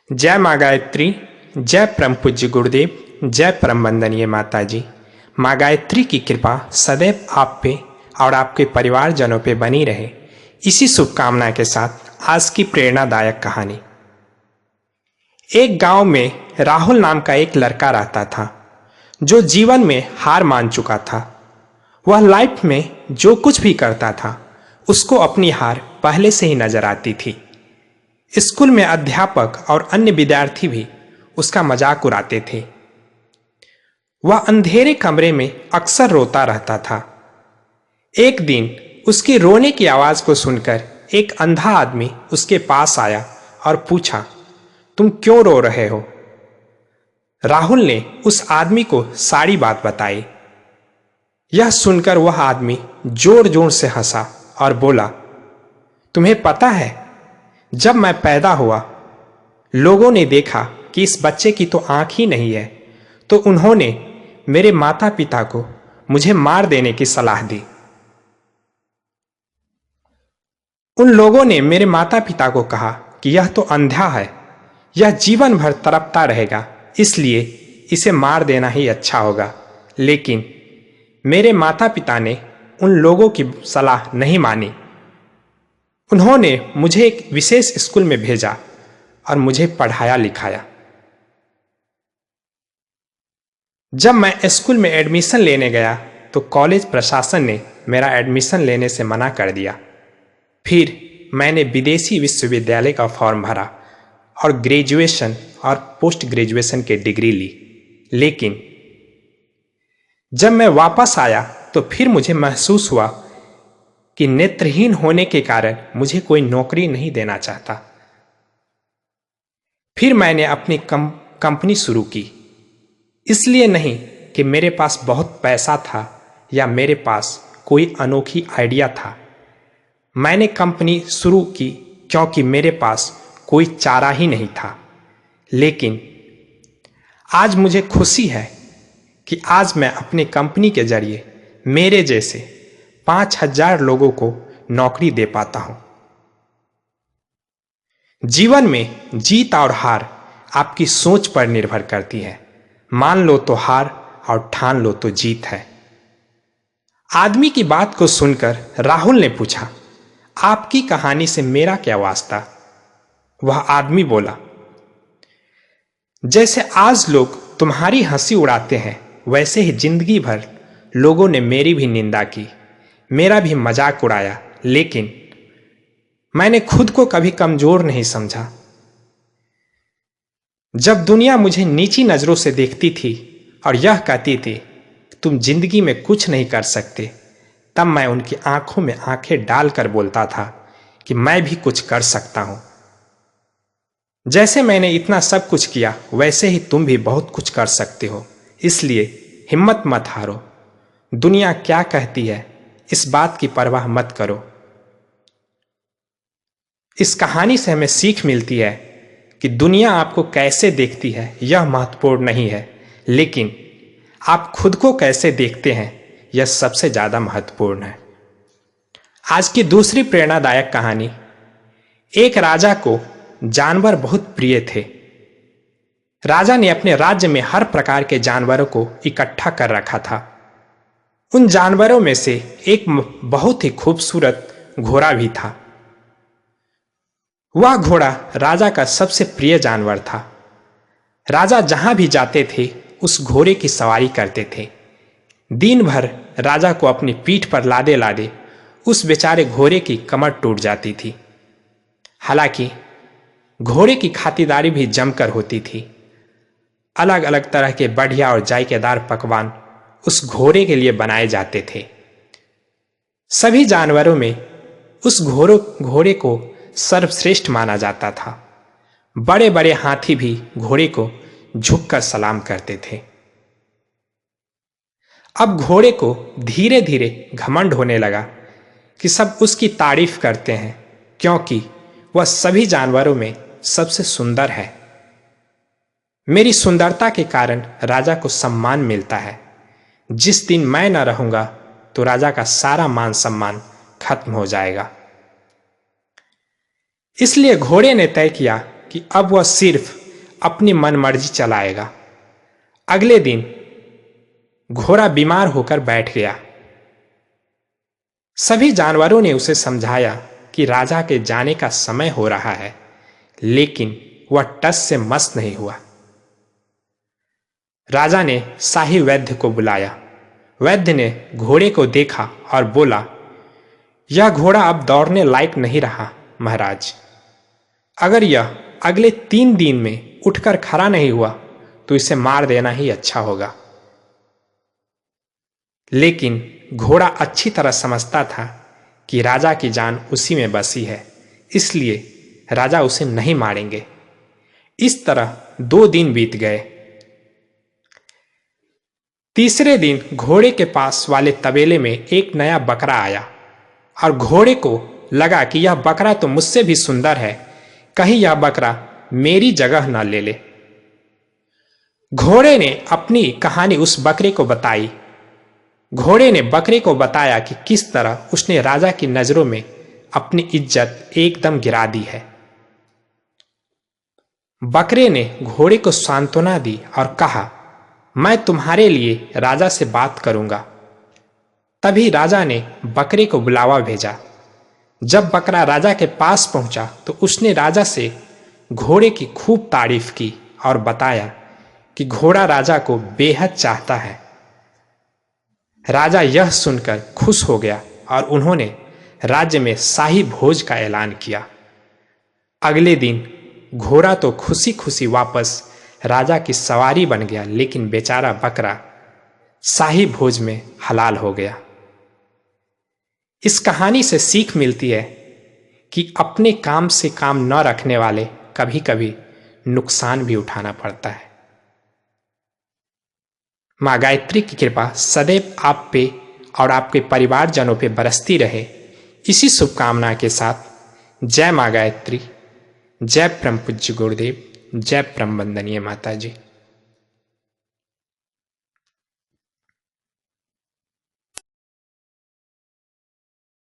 जय माँ गायत्री, जय परम पूज्य गुरुदेव, जय परम वंदनीय माता जी। माँ गायत्री की कृपा सदैव आप पे और आपके परिवारजनों पे बनी रहे, इसी शुभकामना के साथ आज की प्रेरणादायक कहानी। एक गांव में राहुल नाम का एक लड़का रहता था जो जीवन में हार मान चुका था। वह लाइफ में जो कुछ भी करता था उसको अपनी हार पहले से ही नजर आती थी। स्कूल में अध्यापक और अन्य विद्यार्थी भी उसका मजाक उड़ाते थे। वह अंधेरे कमरे में अक्सर रोता रहता था। एक दिन उसके रोने की आवाज को सुनकर एक अंधा आदमी उसके पास आया और पूछा, तुम क्यों रो रहे हो? राहुल ने उस आदमी को सारी बात बताई। यह सुनकर वह आदमी जोर जोर से हंसा और बोला, तुम्हें पता है, जब मैं पैदा हुआ लोगों ने देखा कि इस बच्चे की तो आंख ही नहीं है, तो उन्होंने मेरे माता पिता को मुझे मार देने की सलाह दी। उन लोगों ने मेरे माता पिता को कहा कि यह तो अंधा है, यह जीवन भर तड़पता रहेगा, इसलिए इसे मार देना ही अच्छा होगा। लेकिन मेरे माता पिता ने उन लोगों की सलाह नहीं मानी। उन्होंने मुझे एक विशेष स्कूल में भेजा और मुझे पढ़ाया लिखाया। जब मैं स्कूल में एडमिशन लेने गया तो कॉलेज प्रशासन ने मेरा एडमिशन लेने से मना कर दिया। फिर मैंने विदेशी विश्वविद्यालय का फॉर्म भरा और ग्रेजुएशन और पोस्ट ग्रेजुएशन की डिग्री ली। लेकिन जब मैं वापस आया तो फिर मुझे महसूस हुआ कि नेत्रहीन होने के कारण मुझे कोई नौकरी नहीं देना चाहता। फिर मैंने अपनी कंपनी शुरू की, इसलिए नहीं कि मेरे पास बहुत पैसा था या मेरे पास कोई अनोखी आइडिया था। मैंने कंपनी शुरू की क्योंकि मेरे पास कोई चारा ही नहीं था। लेकिन आज मुझे खुशी है कि आज मैं अपनी कंपनी के जरिए मेरे जैसे 5000 लोगों को नौकरी दे पाता हूं। जीवन में जीत और हार आपकी सोच पर निर्भर करती है। मान लो तो हार और ठान लो तो जीत है। आदमी की बात को सुनकर राहुल ने पूछा, आपकी कहानी से मेरा क्या वास्ता? वह आदमी बोला, जैसे आज लोग तुम्हारी हंसी उड़ाते हैं, वैसे ही जिंदगी भर लोगों ने मेरी भी निंदा की, मेरा भी मजाक उड़ाया, लेकिन मैंने खुद को कभी कमजोर नहीं समझा। जब दुनिया मुझे नीची नजरों से देखती थी और यह कहती थी तुम जिंदगी में कुछ नहीं कर सकते, तब मैं उनकी आंखों में आंखें डालकर बोलता था कि मैं भी कुछ कर सकता हूं। जैसे मैंने इतना सब कुछ किया, वैसे ही तुम भी बहुत कुछ कर सकते हो। इसलिए हिम्मत मत हारो। दुनिया क्या कहती है इस बात की परवाह मत करो। इस कहानी से हमें सीख मिलती है कि दुनिया आपको कैसे देखती है यह महत्वपूर्ण नहीं है, लेकिन आप खुद को कैसे देखते हैं यह सबसे ज्यादा महत्वपूर्ण है। आज की दूसरी प्रेरणादायक कहानी। एक राजा को जानवर बहुत प्रिय थे। राजा ने अपने राज्य में हर प्रकार के जानवरों को इकट्ठा कर रखा था। उन जानवरों में से एक बहुत ही खूबसूरत घोड़ा भी था। वह घोड़ा राजा का सबसे प्रिय जानवर था। राजा जहां भी जाते थे उस घोड़े की सवारी करते थे। दिन भर राजा को अपनी पीठ पर लादे लादे उस बेचारे घोड़े की कमर टूट जाती थी। हालांकि घोड़े की खातिरदारी भी जमकर होती थी। अलग अलग तरह के बढ़िया और जायकेदार पकवान उस घोड़े के लिए बनाए जाते थे। सभी जानवरों में उस घोड़े को सर्वश्रेष्ठ माना जाता था। बड़े बड़े हाथी भी घोड़े को झुककर सलाम करते थे। अब घोड़े को धीरे धीरे घमंड होने लगा कि सब उसकी तारीफ करते हैं, क्योंकि वह सभी जानवरों में सबसे सुंदर है। मेरी सुंदरता के कारण राजा को सम्मान मिलता है। जिस दिन मैं न रहूंगा तो राजा का सारा मान सम्मान खत्म हो जाएगा। इसलिए घोड़े ने तय किया कि अब वह सिर्फ अपनी मनमर्जी चलाएगा। अगले दिन घोड़ा बीमार होकर बैठ गया। सभी जानवरों ने उसे समझाया कि राजा के जाने का समय हो रहा है, लेकिन वह टस से मस नहीं हुआ। राजा ने शाही वैद्य को बुलाया। वैद्य ने घोड़े को देखा और बोला, यह घोड़ा अब दौड़ने लायक नहीं रहा महाराज। अगर यह अगले 3 दिन में उठकर खड़ा नहीं हुआ तो इसे मार देना ही अच्छा होगा। लेकिन घोड़ा अच्छी तरह समझता था कि राजा की जान उसी में बसी है, इसलिए राजा उसे नहीं मारेंगे। इस तरह 2 दिन बीत गए। तीसरे दिन घोड़े के पास वाले तबेले में एक नया बकरा आया और घोड़े को लगा कि यह बकरा तो मुझसे भी सुंदर है, कहीं यह बकरा मेरी जगह न ले ले। घोड़े ने अपनी कहानी उस बकरे को बताई। घोड़े ने बकरे को बताया कि किस तरह उसने राजा की नजरों में अपनी इज्जत एकदम गिरा दी है। बकरे ने घोड़े को सांत्वना दी और कहा, मैं तुम्हारे लिए राजा से बात करूंगा। तभी राजा ने बकरे को बुलावा भेजा। जब बकरा राजा के पास पहुंचा तो उसने राजा से घोड़े की खूब तारीफ की और बताया कि घोड़ा राजा को बेहद चाहता है। राजा यह सुनकर खुश हो गया और उन्होंने राज्य में शाही भोज का ऐलान किया। अगले दिन घोड़ा तो खुशी खुशी वापस राजा की सवारी बन गया, लेकिन बेचारा बकरा शाही भोज में हलाल हो गया। इस कहानी से सीख मिलती है कि अपने काम से काम न रखने वाले कभी कभी नुकसान भी उठाना पड़ता है। माँ गायत्री की कृपा सदैव आप पे और आपके परिवारजनों पे बरसती रहे, इसी शुभकामना के साथ जय माँ गायत्री, जय परम पूज्य गुरुदेव, जय परम वंदनीय माता जी।